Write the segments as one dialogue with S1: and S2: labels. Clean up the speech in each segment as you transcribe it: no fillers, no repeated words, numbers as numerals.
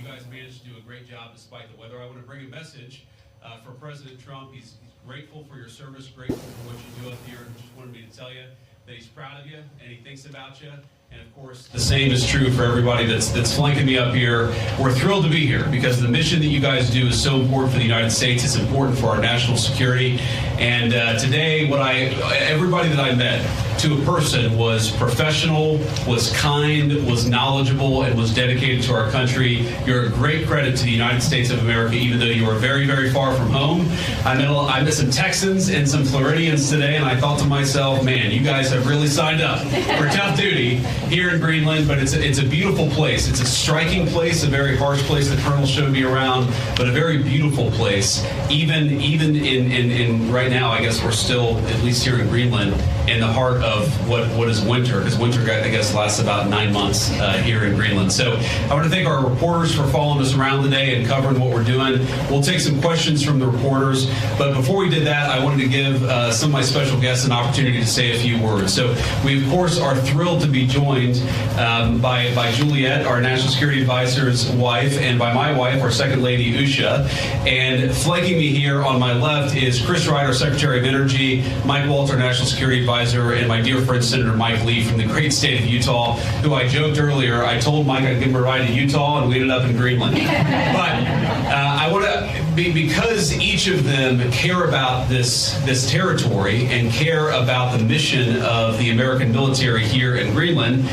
S1: guys managed to do a great job despite the weather. I want to bring a message for President Trump. He's grateful for your service, grateful for what you do up here, and just wanted me to tell you that he's proud of you and he thinks about you. And of course, the same is true for everybody that's flanking me up here. We're thrilled to be here because the mission that you guys do is so important for the United States. It's important for our national security. And today, everybody that I met to a person was professional, was kind, was knowledgeable, and was dedicated to our country. You're a great credit to the United States of America, even though you are very, very far from home. I met some Texans and some Floridians today, and I thought to myself, man, you guys have really signed up for tough duty here in Greenland, but it's a beautiful place. It's a striking place, a very harsh place. The Colonel showed me around, but a very beautiful place. Even in right now, I guess we're still, at least here in Greenland, in the heart of what is winter, because winter, I guess, lasts about 9 months here in Greenland. So I want to thank our reporters for following us around today and covering what we're doing. We'll take some questions from the reporters, but before we did that, I wanted to give some of my special guests an opportunity to say a few words. So we, of course, are thrilled to be joined by Juliet, our National Security Advisor's wife, and by my wife, our Second Lady, Usha. And flanking me here on my left is Chris Wright, our Secretary of Energy, Mike Walter, National Security Advisor, and my dear friend, Senator Mike Lee from the great state of Utah, who I joked earlier, I told Mike I'd give him a ride to Utah, and we ended up in Greenland. But I want to, because each of them care about this territory and care about the mission of the American military here in Greenland,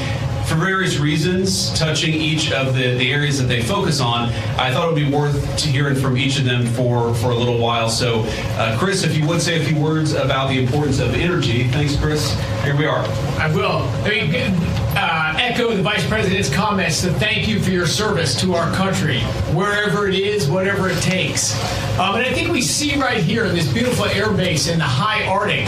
S1: for various reasons, touching each of the areas that they focus on, I thought it would be worth hearing from each of them for a little while. So, Chris, if you would say a few words about the importance of energy. Thanks, Chris. Here we are.
S2: I will. Echo the Vice President's comments to thank you for your service to our country, wherever it is, whatever it takes. And I think we see right here in this beautiful air base in the high Arctic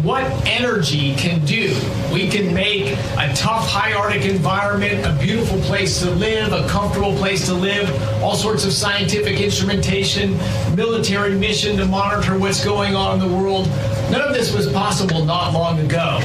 S2: what energy can do. We can make a tough high Arctic environment a beautiful place to live, a comfortable place to live, all sorts of scientific instrumentation, military mission to monitor what's going on in the world. None of this was possible not long ago.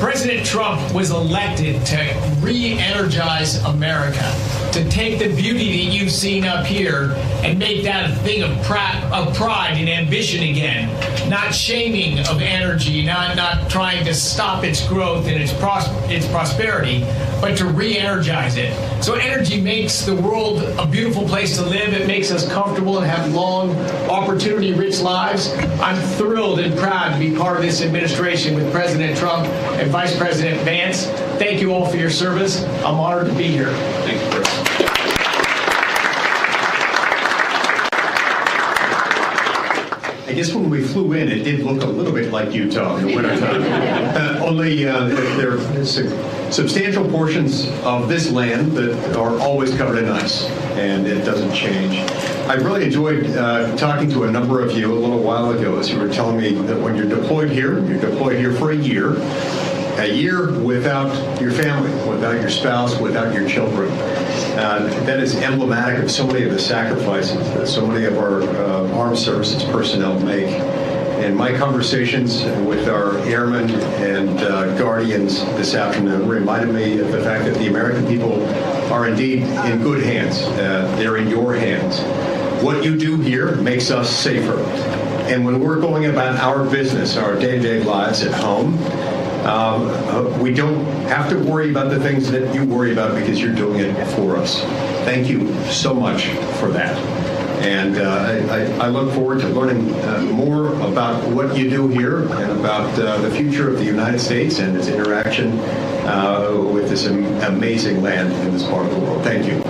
S2: President Trump was elected to re-energize America, to take the beauty that you've seen up here and make that a thing of pride and ambition again, not shaming of energy, not trying to stop its growth and its prosperity, but to re-energize it. So energy makes the world a beautiful place to live. It makes us comfortable and have long, opportunity-rich lives. I'm thrilled and proud to be part of this administration with President Trump and Vice President Vance. Thank you all for your service. I'm honored to be here.
S1: Thank you, Chris.
S3: I guess when we flew in, it did look a little bit like Utah in the wintertime. Only there are substantial portions of this land that are always covered in ice, and it doesn't change. I really enjoyed talking to a number of you a little while ago as you were telling me that when you're deployed here for a year without your family, without your spouse, without your children. That is emblematic of so many of the sacrifices that so many of our armed services personnel make. And my conversations with our airmen and guardians this afternoon reminded me of the fact that the American people are indeed in good hands. They're in your hands. What you do here makes us safer. And when we're going about our business, our day-to-day lives at home, we don't have to worry about the things that you worry about because you're doing it for us. Thank you so much for that. And I look forward to learning more about what you do here and about the future of the United States and its interaction with this amazing land in this part of the world. Thank you.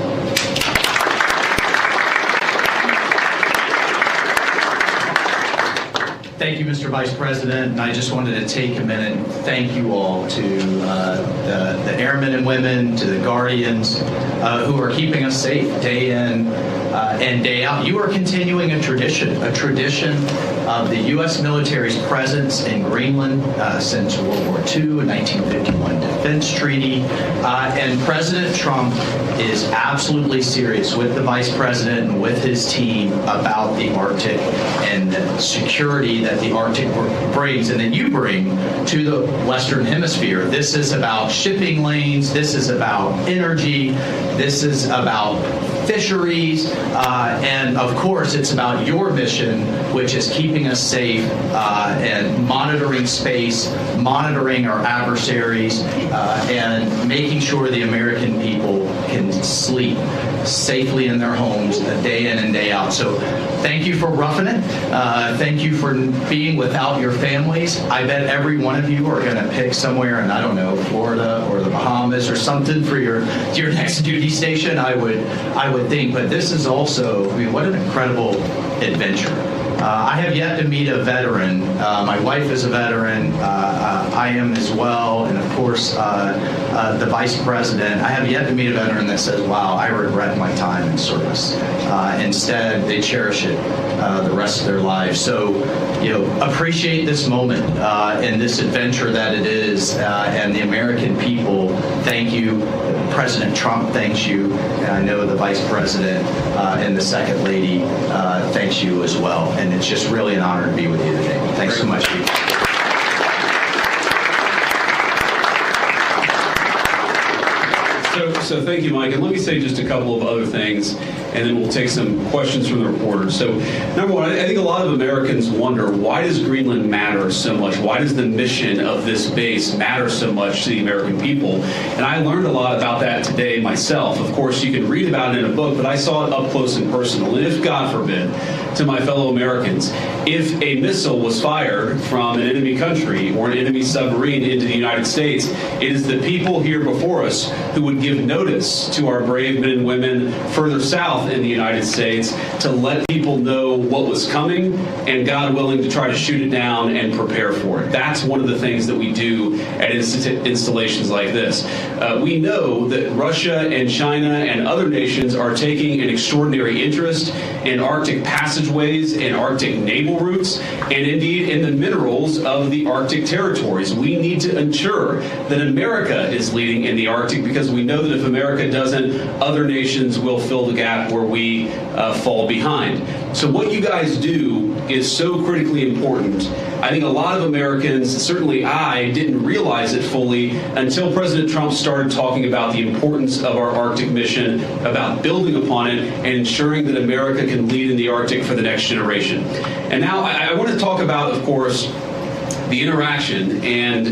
S4: Thank you, Mr. Vice President, and I just wanted to take a minute and thank you all to the airmen and women, to the guardians who are keeping us safe day in and day out. You are continuing a tradition of the U.S. military's presence in Greenland since World War II, a 1951 defense treaty, and President Trump is absolutely serious with the Vice President and with his team about the Arctic and the security that the Arctic brings and that you bring to the Western Hemisphere. This is about shipping lanes. This is about energy. This is about fisheries, and of course it's about your mission, which is keeping us safe and monitoring space, monitoring our adversaries, and making sure the American people can sleep safely in their homes day in and day out. So thank you for roughing it. Thank you for being without your families. I bet every one of you are going to pick somewhere in, I don't know, Florida or the Bahamas or something for your next duty station, I would think. But this is also, I mean, what an incredible adventure. I have yet to meet a veteran. My wife is a veteran. I am as well. And of course, the vice president. I have yet to meet a veteran that says, wow, I regret my time in service. Instead, they cherish it the rest of their lives. So, appreciate this moment and this adventure that it is. And the American people, thank you. President Trump thanks you. And I know the vice president and the second lady thanks you as well. And it's just really an honor to be with you today. Thanks so much.
S1: So thank you, Mike. And let me say just a couple of other things, and then we'll take some questions from the reporters. So number one, I think a lot of Americans wonder, why does Greenland matter so much? Why does the mission of this base matter so much to the American people? And I learned a lot about that today myself. Of course, you can read about it in a book, but I saw it up close and personal. And if, God forbid, to my fellow Americans, if a missile was fired from an enemy country or an enemy submarine into the United States, it is the people here before us who would give notice to our brave men and women further south in the United States to let people know what was coming and, God willing, to try to shoot it down and prepare for it. That's one of the things that we do at installations like this. We know that Russia and China and other nations are taking an extraordinary interest in Arctic passageways and Arctic naval routes, and indeed in the minerals of the Arctic territories. We need to ensure that America is leading in the Arctic, because we know that if America doesn't, other nations will fill the gap where we fall behind. So what you guys do is so critically important. I think a lot of Americans, certainly I, didn't realize it fully until President Trump started talking about the importance of our Arctic mission, about building upon it, and ensuring that America can lead in the Arctic for the next generation. And now I want to talk about, of course, the interaction and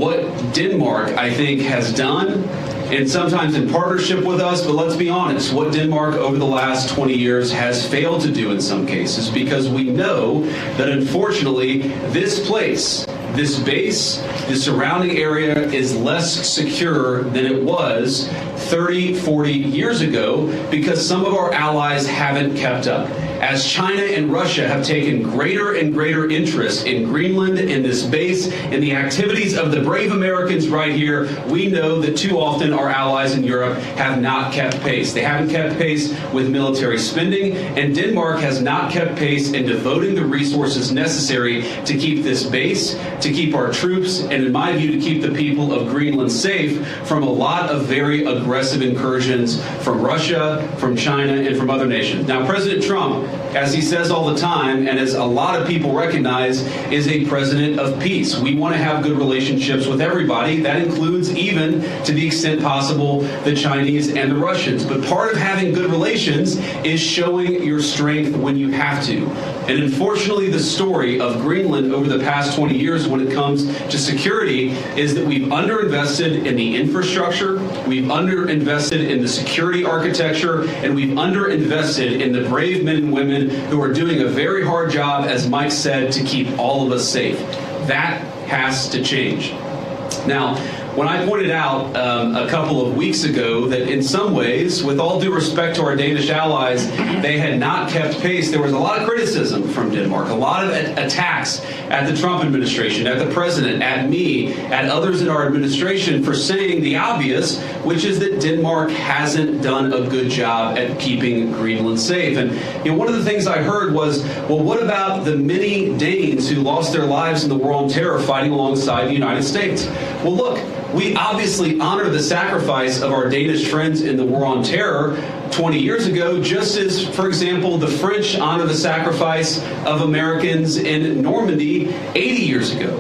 S1: what Denmark, I think, has done, and sometimes in partnership with us, but let's be honest, what Denmark over the last 20 years has failed to do in some cases, because we know that unfortunately this place, this base, the surrounding area is less secure than it was 30, 40 years ago, because some of our allies haven't kept up. As China and Russia have taken greater and greater interest in Greenland, in this base, in the activities of the brave Americans right here, we know that too often our allies in Europe have not kept pace. They haven't kept pace with military spending, and Denmark has not kept pace in devoting the resources necessary to keep this base, to keep our troops, and in my view, to keep the people of Greenland safe from a lot of very aggressive incursions from Russia, from China, and from other nations. Now, President Trump, as he says all the time, and as a lot of people recognize, is a president of peace. We want to have good relationships with everybody. That includes, even to the extent possible, the Chinese and the Russians. But part of having good relations is showing your strength when you have to. And unfortunately, the story of Greenland over the past 20 years when it comes to security is that we've underinvested in the infrastructure, we've underinvested in the security architecture, and we've underinvested in the brave men and women who are doing a very hard job, as Mike said, to keep all of us safe. That has to change. Now, when I pointed out a couple of weeks ago that in some ways, with all due respect to our Danish allies, they had not kept pace, there was a lot of criticism from Denmark, a lot of attacks at the Trump administration, at the president, at me, at others in our administration for saying the obvious, which is that Denmark hasn't done a good job at keeping Greenland safe. And one of the things I heard was, well, what about the many Danes who lost their lives in the war on terror fighting alongside the United States? Well, look, we obviously honor the sacrifice of our Danish friends in the war on terror 20 years ago, just as, for example, the French honor the sacrifice of Americans in Normandy 80 years ago.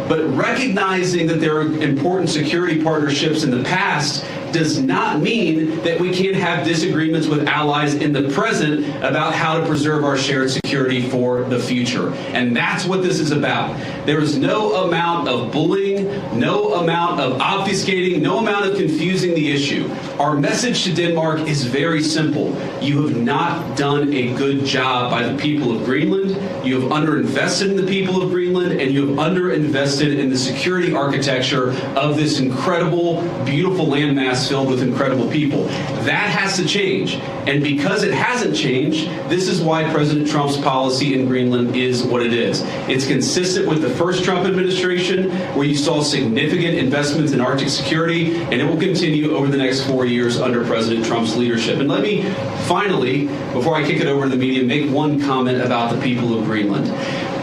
S1: But recognizing that there are important security partnerships in the past does not mean that we can't have disagreements with allies in the present about how to preserve our shared security for the future. And that's what this is about. There is no amount of bullying, no amount of obfuscating, no amount of confusing the issue. Our message to Denmark is very simple. You have not done a good job by the people of Greenland. You have underinvested in the people of Greenland, and you have underinvested in the security architecture of this incredible, beautiful landmass filled with incredible people. That has to change. And because it hasn't changed, this is why President Trump's policy in Greenland is what it is. It's consistent with the first Trump administration, where you saw significant investments in Arctic security, and it will continue over the next 4 years under President Trump's leadership. And let me finally, before I kick it over to the media, make one comment about the people of Greenland.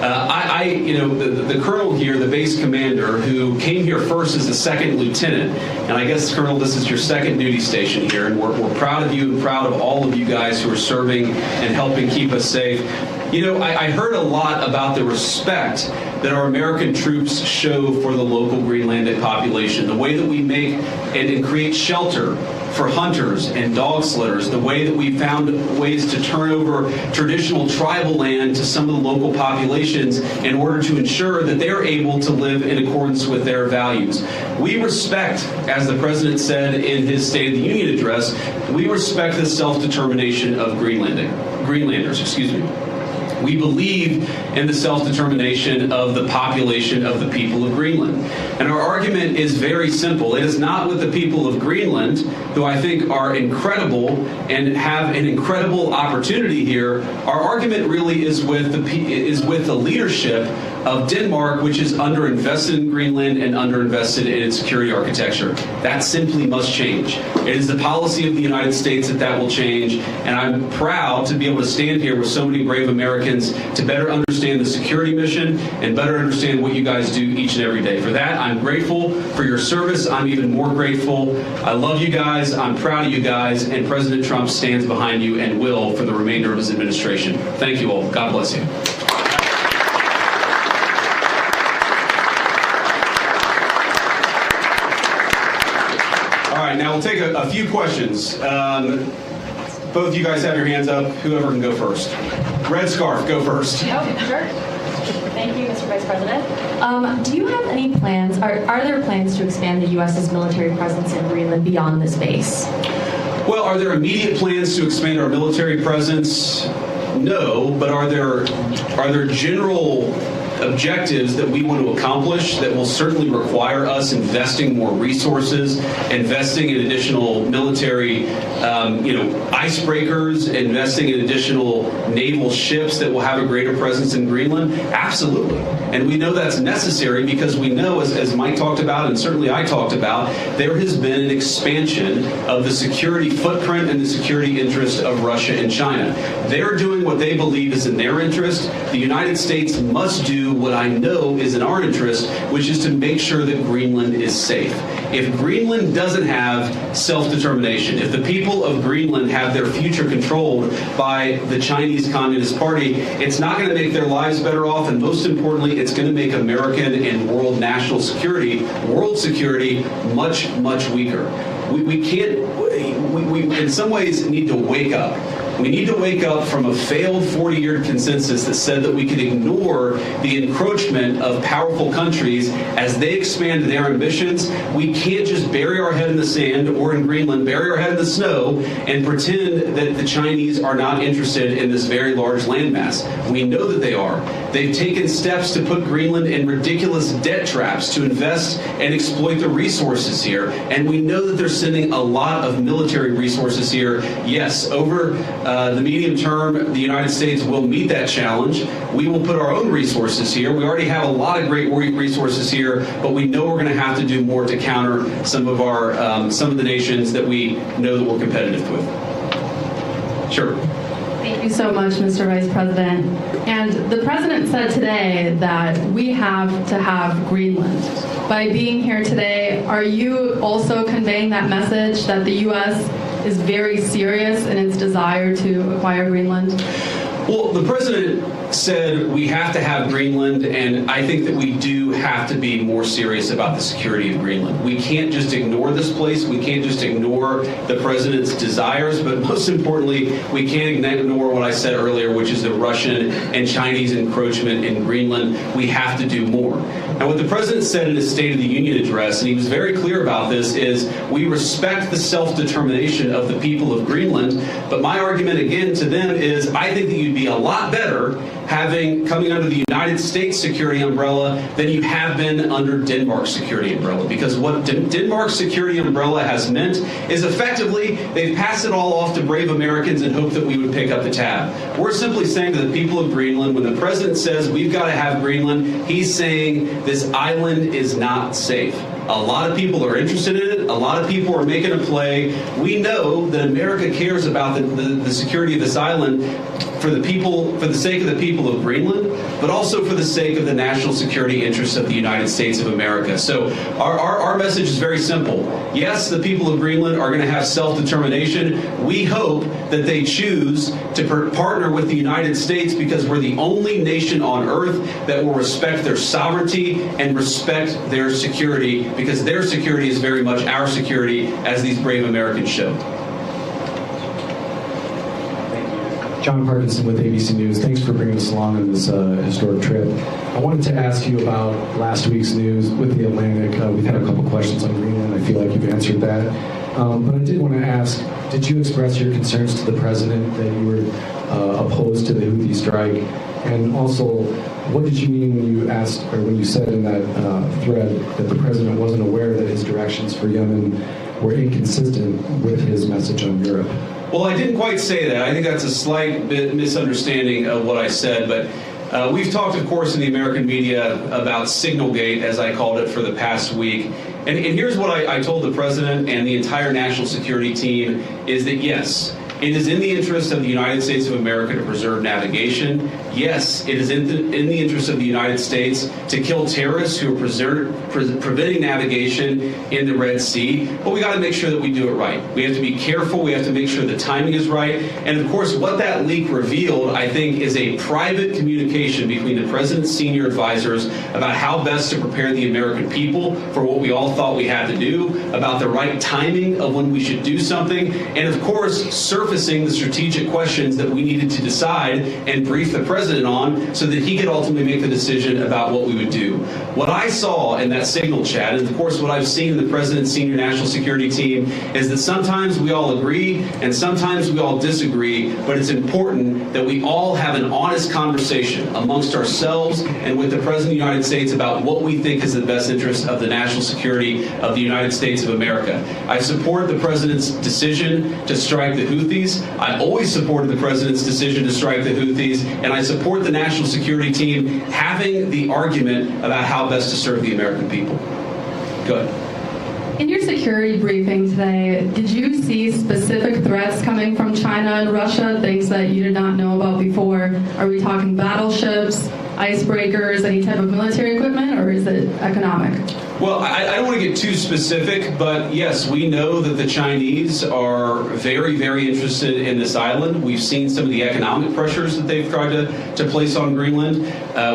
S1: The colonel here, the base commander, who came here first as a second lieutenant, and I guess, Colonel, this is your second duty station here, and we're proud of you and proud of all of you guys who are serving and helping keep us safe. You know, I heard a lot about the respect that our American troops show for the local Greenlandic population, the way that we make and create shelter for hunters and dog sledders, the way that we found ways to turn over traditional tribal land to some of the local populations in order to ensure that they're able to live in accordance with their values. We respect, as the President said in his State of the Union address, we respect the self-determination of Greenlanders. We believe in the self-determination of the population of the people of Greenland. And our argument is very simple. It is not with the people of Greenland, who I think are incredible and have an incredible opportunity here. Our argument really is with the leadership of Denmark, which is underinvested in Greenland and underinvested in its security architecture. That simply must change. It is the policy of the United States that will change, and I'm proud to be able to stand here with so many brave Americans to better understand the security mission and better understand what you guys do each and every day. For that, I'm grateful for your service. I'm even more grateful. I love you guys. I'm proud of you guys, and President Trump stands behind you and will for the remainder of his administration. Thank you all. God bless you. All right, now we'll take a few questions. Both of you guys have your hands up. Whoever can go first. Red scarf, go first.
S5: Oh, sure. Thank you, Mr. Vice President. Do you have any plans, are there plans to expand the U.S.'s military presence in Greenland beyond this base?
S1: Well, are there immediate plans to expand our military presence? No, but are there general objectives that we want to accomplish that will certainly require us investing more resources, investing in additional military, icebreakers, investing in additional naval ships that will have a greater presence in Greenland? Absolutely. And we know that's necessary because we know, as Mike talked about and certainly I talked about, there has been an expansion of the security footprint and the security interest of Russia and China. They're doing what they believe is in their interest. The United States must do what I know is in our interest, which is to make sure that Greenland is safe. If Greenland doesn't have self-determination, if the people of Greenland have their future controlled by the Chinese Communist Party, it's not going to make their lives better off, and most importantly, it's going to make American and world national security, world security, much, much weaker. We in some ways need to wake up. We need to wake up from a failed 40-year consensus that said that we could ignore the encroachment of powerful countries as they expand their ambitions. We can't just bury our head in the sand, or in Greenland, bury our head in the snow and pretend that the Chinese are not interested in this very large landmass. We know that they are. They've taken steps to put Greenland in ridiculous debt traps to invest and exploit the resources here. And we know that they're sending a lot of military resources here. Yes, over the medium term, the United States will meet that challenge. We will put our own resources here. We already have a lot of great resources here, but we know we're going to have to do more to counter some of the nations that we know that we're competitive with. Sure.
S5: Thank you so much, Mr. Vice President. And the President said today that we have to have Greenland. By being here today, are you also conveying that message that the U.S. is very serious in its desire to acquire Greenland?
S1: Well, the president said we have to have Greenland, and I think that we do have to be more serious about the security of Greenland. We can't just ignore this place. We can't just ignore the president's desires, but most importantly, we can't ignore what I said earlier, which is the Russian and Chinese encroachment in Greenland. We have to do more. And what the president said in his State of the Union address, and he was very clear about this, is we respect the self-determination of the people of Greenland, but my argument again to them is I think that you'd be a lot better coming under the United States security umbrella than you have been under Denmark's security umbrella. Because what Denmark's security umbrella has meant is effectively they've passed it all off to brave Americans and hope that we would pick up the tab. We're simply saying to the people of Greenland, when the president says we've got to have Greenland, he's saying this island is not safe. A lot of people are interested in it. A lot of people are making a play. We know that America cares about the security of this island for the sake of the people of Greenland, but also for the sake of the national security interests of the United States of America. So our message is very simple. Yes, the people of Greenland are going to have self-determination. We hope that they choose to partner with the United States because we're the only nation on earth that will respect their sovereignty and respect their security, because their security is very much our security, as these brave Americans show.
S6: John Parkinson with ABC News. Thanks for bringing us along on this historic trip. I wanted to ask you about last week's news with the Atlantic. We've had a couple questions on Greenland. I feel like you've answered that. But I did want to ask, did you express your concerns to the president that you were opposed to the Houthi strike? And also, what did you mean when you asked, or when you said in that thread that the president wasn't aware that his directions for Yemen were inconsistent with his message on Europe?
S1: Well, I didn't quite say that. I think that's a slight bit misunderstanding of what I said, but we've talked, of course, in the American media about Signalgate, as I called it, for the past week. And here's what I told the president and the entire national security team is that, yes, it is in the interest of the United States of America to preserve navigation. Yes, it is in the interest of the United States to kill terrorists who are preventing navigation in the Red Sea. But we got to make sure that we do it right. We have to be careful. We have to make sure the timing is right. And of course, what that leak revealed, I think, is a private communication between the president's senior advisors about how best to prepare the American people for what we all thought we had to do, about the right timing of when we should do something, and of course, surfacing the strategic questions that we needed to decide and brief the president on so that he could ultimately make the decision about what we would do. What I saw in that Signal chat, and of course what I've seen in the president's senior national security team, is that sometimes we all agree and sometimes we all disagree, but it's important that we all have an honest conversation amongst ourselves and with the President of the United States about what we think is the best interest of the national security of the United States of America. I support the president's decision to strike the Houthis. I always supported the president's decision to strike the Houthis, and I support the national security team having the argument about how best to serve the American people. Go ahead.
S5: In your security briefing today, did you see specific threats coming from China and Russia, things that you did not know about before? Are we talking battleships, icebreakers, any type of military equipment, or is it economic?
S1: Well, I don't want to get too specific, but yes, we know that the Chinese are very, very interested in this island. We've seen some of the economic pressures that they've tried to place on Greenland.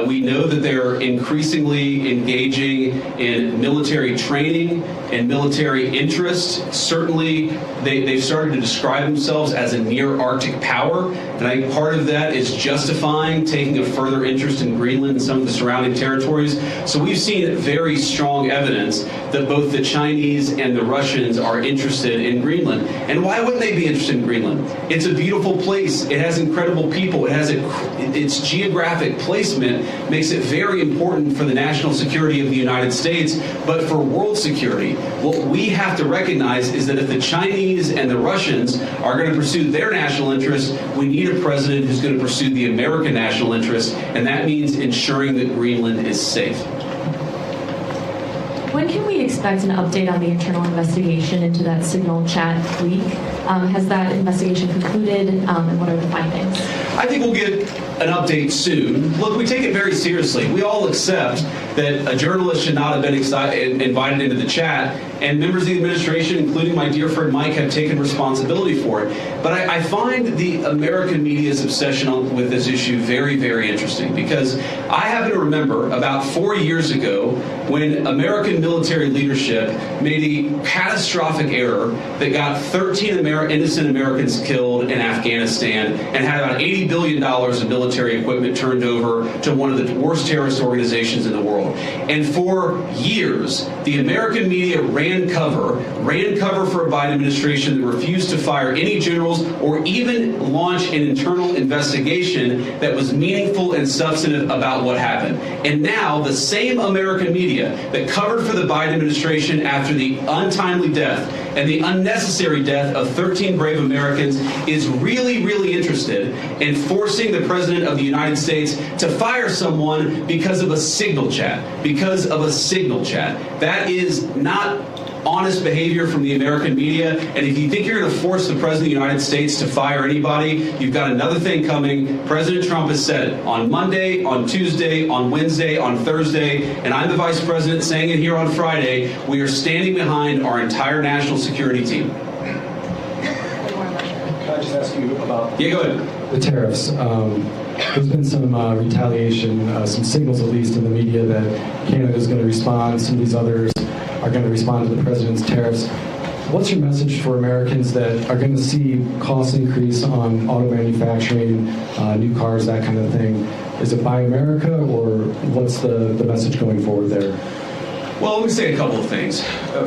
S1: We know that they're increasingly engaging in military training and military interest. Certainly, they've started to describe themselves as a near-Arctic power, and I think part of that is justifying taking a further interest in Greenland and some of the surrounding territories. So we've seen very strong evidence that both the Chinese and the Russians are interested in Greenland. And why wouldn't they be interested in Greenland? It's a beautiful place. It has incredible people. It has its geographic placement makes it very important for the national security of the United States, but for world security. What we have to recognize is that if the Chinese and the Russians are going to pursue their national interests, we need a president who's going to pursue the American national interest, and that means ensuring that Greenland is safe.
S7: When can we expect an update on the internal investigation into that Signal chat leak? Has that investigation concluded, and what are the findings?
S1: I think we'll get an update soon. Look, we take it very seriously. We all accept that a journalist should not have been invited into the chat, and members of the administration, including my dear friend Mike, have taken responsibility for it. But I find the American media's obsession with this issue very, very interesting, because I happen to remember about 4 years ago when American military leadership made a catastrophic error that got 13 innocent Americans killed in Afghanistan and had about $80 billion of military equipment turned over to one of the worst terrorist organizations in the world. And for years, the American media ran cover for a Biden administration that refused to fire any generals or even launch an internal investigation that was meaningful and substantive about what happened. And now the same American media that covered for the Biden administration after the untimely death and the unnecessary death of 13 brave Americans is really, really interested in forcing the President of the United States to fire someone because of a signal chat. Because of a signal chat. That is not honest behavior from the American media. And if you think you're going to force the President of the United States to fire anybody, you've got another thing coming. President Trump has said it on Monday, on Tuesday, on Wednesday, on Thursday, and I'm the Vice President saying it here on Friday. We are standing behind our entire national security team.
S6: Can I just ask you about
S1: Yeah, go ahead.
S6: the tariffs? There's been some retaliation, some signals at least in the media that Canada's going to respond, some of these others are going to respond to the president's tariffs. What's your message for Americans that are going to see costs increase on auto manufacturing, new cars, that kind of thing? Is it Buy America, or what's the message going forward there?
S1: Well, let me say a couple of things.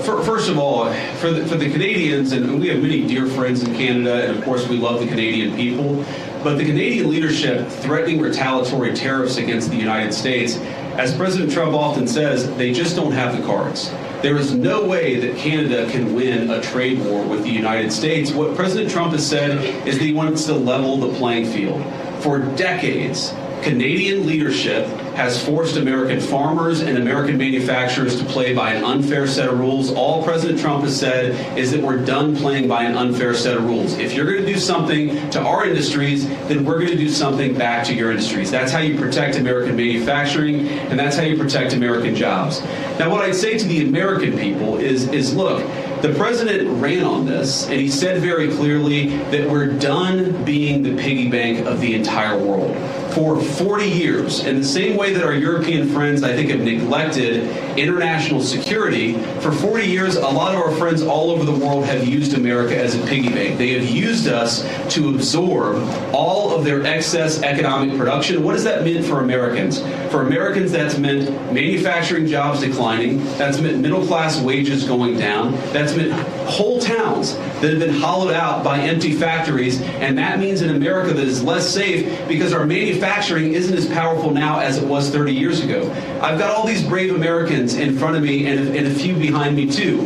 S1: First of all, for the Canadians, and we have many dear friends in Canada, and of course we love the Canadian people, but the Canadian leadership threatening retaliatory tariffs against the United States, as President Trump often says, they just don't have the cards. There is no way that Canada can win a trade war with the United States. What President Trump has said is that he wants to level the playing field. For decades, Canadian leadership has forced American farmers and American manufacturers to play by an unfair set of rules. All President Trump has said is that we're done playing by an unfair set of rules. If you're going to do something to our industries, then we're going to do something back to your industries. That's how you protect American manufacturing, and that's how you protect American jobs. Now, what I'd say to the American people is look, the president ran on this, and he said very clearly that we're done being the piggy bank of the entire world. For 40 years, in the same way that our European friends, I think, have neglected international security, for 40 years, a lot of our friends all over the world have used America as a piggy bank. They have used us to absorb all of their excess economic production. What does that mean for Americans? For Americans, that's meant manufacturing jobs declining. That's meant middle-class wages going down. That's meant whole towns that have been hollowed out by empty factories. And that means an America that is less safe because our manufacturing isn't as powerful now as it was 30 years ago. I've got all these brave Americans in front of me and a few behind me too.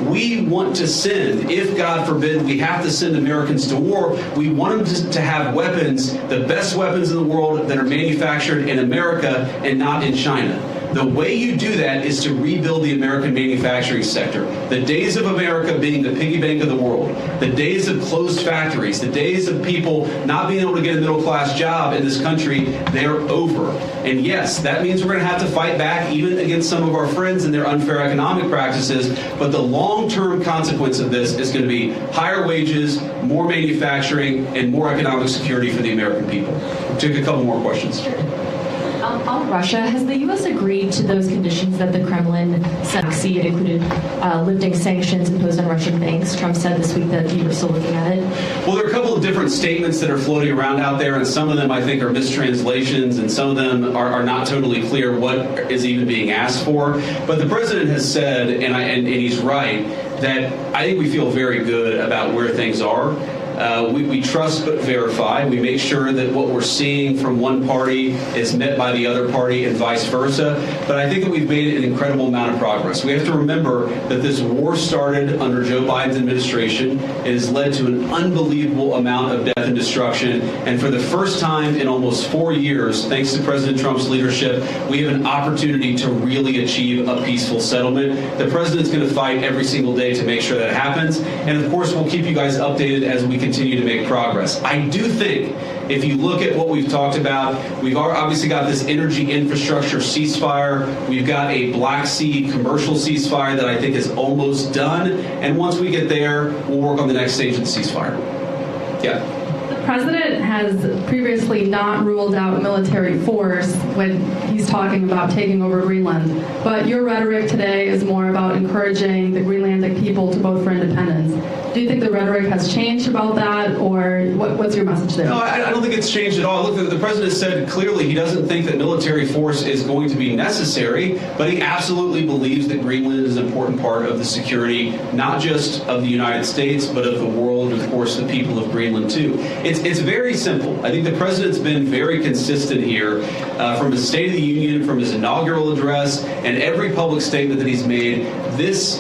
S1: We want to send, if God forbid we have to send Americans to war, we want them to have weapons, the best weapons in the world that are manufactured in America and not in China. The way you do that is to rebuild the American manufacturing sector. The days of America being the piggy bank of the world, the days of closed factories, the days of people not being able to get a middle-class job in this country, they're over. And yes, that means we're going to have to fight back even against some of our friends and their unfair economic practices, but the long-term consequence of this is going to be higher wages, more manufacturing, and more economic security for the American people. We'll take a couple more questions.
S7: On Russia, has the U.S. agreed to those conditions that the Kremlin said? It included lifting sanctions imposed on Russian banks. Trump said this week that you were still looking at it.
S1: Well, there are a couple of different statements that are floating around out there, and some of them I think are mistranslations, and some of them are not totally clear what is even being asked for. But the president has said, and he's right, that I think we feel very good about where things are. We trust but verify. We make sure that what we're seeing from one party is met by the other party and vice versa. But I think that we've made an incredible amount of progress. We have to remember that this war started under Joe Biden's administration. It has led to an unbelievable amount of death and destruction. And for the first time in almost 4 years, thanks to President Trump's leadership, we have an opportunity to really achieve a peaceful settlement. The president's going to fight every single day to make sure that happens. And of course, we'll keep you guys updated as we continue to make progress. I do think if you look at what we've talked about, we've obviously got this energy infrastructure ceasefire. We've got a Black Sea commercial ceasefire that I think is almost done. And once we get there, we'll work on the next stage of the ceasefire. Yeah.
S5: The president has previously not ruled out military force when he's talking about taking over Greenland. But your rhetoric today is more about encouraging the Greenlandic people to vote for independence. Do you think the rhetoric has changed about that, or what's your message there?
S1: No, I don't think it's changed at all. Look, the president said clearly he doesn't think that military force is going to be necessary, but he absolutely believes that Greenland is an important part of the security, not just of the United States, but of the world, and of course the people of Greenland too. It's very simple. I think the president's been very consistent here from his State of the Union, from his inaugural address, and every public statement that he's made. This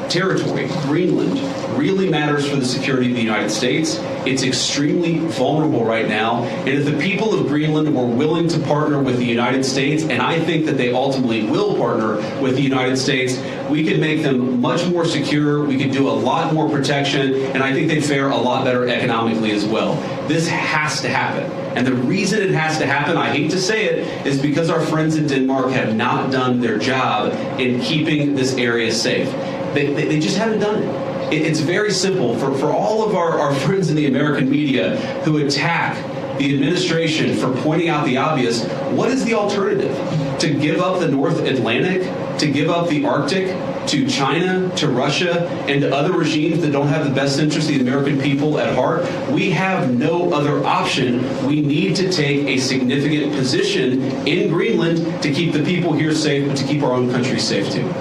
S1: territory, Greenland, really matters for the security of the United States. It's extremely vulnerable right now. And if the people of Greenland were willing to partner with the United States, and I think that they ultimately will partner with the United States, we could make them much more secure. We could do a lot more protection. And I think they'd fare a lot better economically as well. This has to happen. And the reason it has to happen, I hate to say it, is because our friends in Denmark have not done their job in keeping this area safe. They just haven't done it. It's very simple. For all of our friends in the American media who attack the administration for pointing out the obvious, what is the alternative? To give up the North Atlantic? To give up the Arctic? To China, to Russia, and to other regimes that don't have the best interest of the American people at heart? We have no other option. We need to take a significant position in Greenland to keep the people here safe, but to keep our own country safe too.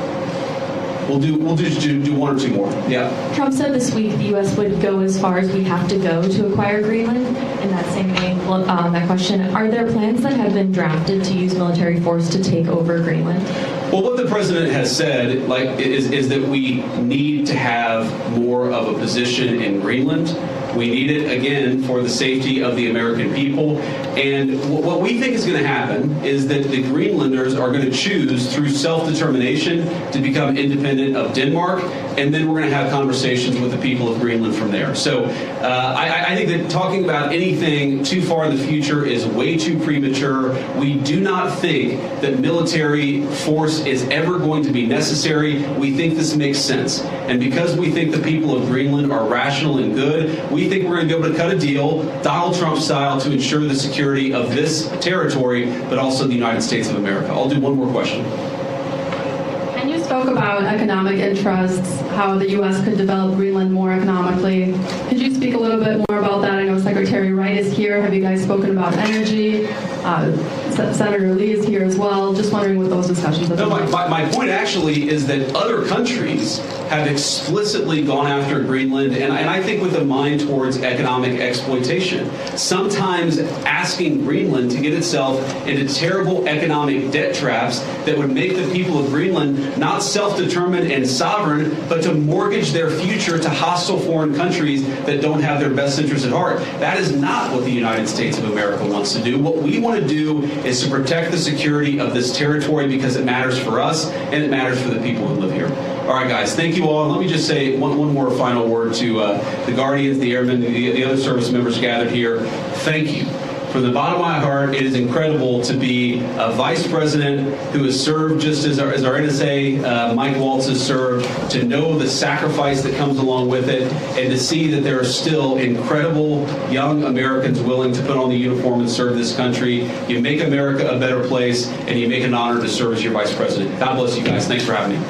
S1: We'll do one or two more. Yeah.
S7: Trump said this week the U.S. would go as far as we have to go to acquire Greenland. In that same vein, that question, are there plans that have been drafted to use military force to take over Greenland?
S1: Well, what the president has said, is that we need to have more of a position in Greenland. We need it, again, for the safety of the American people. And what we think is going to happen is that the Greenlanders are going to choose, through self-determination, to become independent of Denmark, and then we're going to have conversations with the people of Greenland from there. So I think that talking about anything too far in the future is way too premature. We do not think that military force is ever going to be necessary. We think this makes sense. And because we think the people of Greenland are rational and good, we think we're going to be able to cut a deal, Donald Trump style, to ensure the security of this territory, but also the United States of America. I'll do one more question.
S5: And you spoke about economic interests, how the U.S. could develop Greenland more economically. Could you speak a little bit more about that? I know Secretary Wright is here. Have you guys spoken about energy? Senator Lee is here as well. Just wondering what those discussions have been.
S1: No, my point actually is that other countries have explicitly gone after Greenland, and I think with a mind towards economic exploitation. Sometimes asking Greenland to get itself into terrible economic debt traps that would make the people of Greenland not self-determined and sovereign, but to mortgage their future to hostile foreign countries that don't have their best interests at heart. That is not what the United States of America wants to do. What we want to do is to protect the security of this territory because it matters for us and it matters for the people who live here. All right, guys, thank you all. Let me just say one more final word to the Guardians, the Airmen, the other service members gathered here. Thank you. From the bottom of my heart, it is incredible to be a vice president who has served just as our NSA, Mike Waltz, has served, to know the sacrifice that comes along with it, and to see that there are still incredible young Americans willing to put on the uniform and serve this country. You make America a better place, and you make it an honor to serve as your vice president. God bless you guys. Thanks for having me.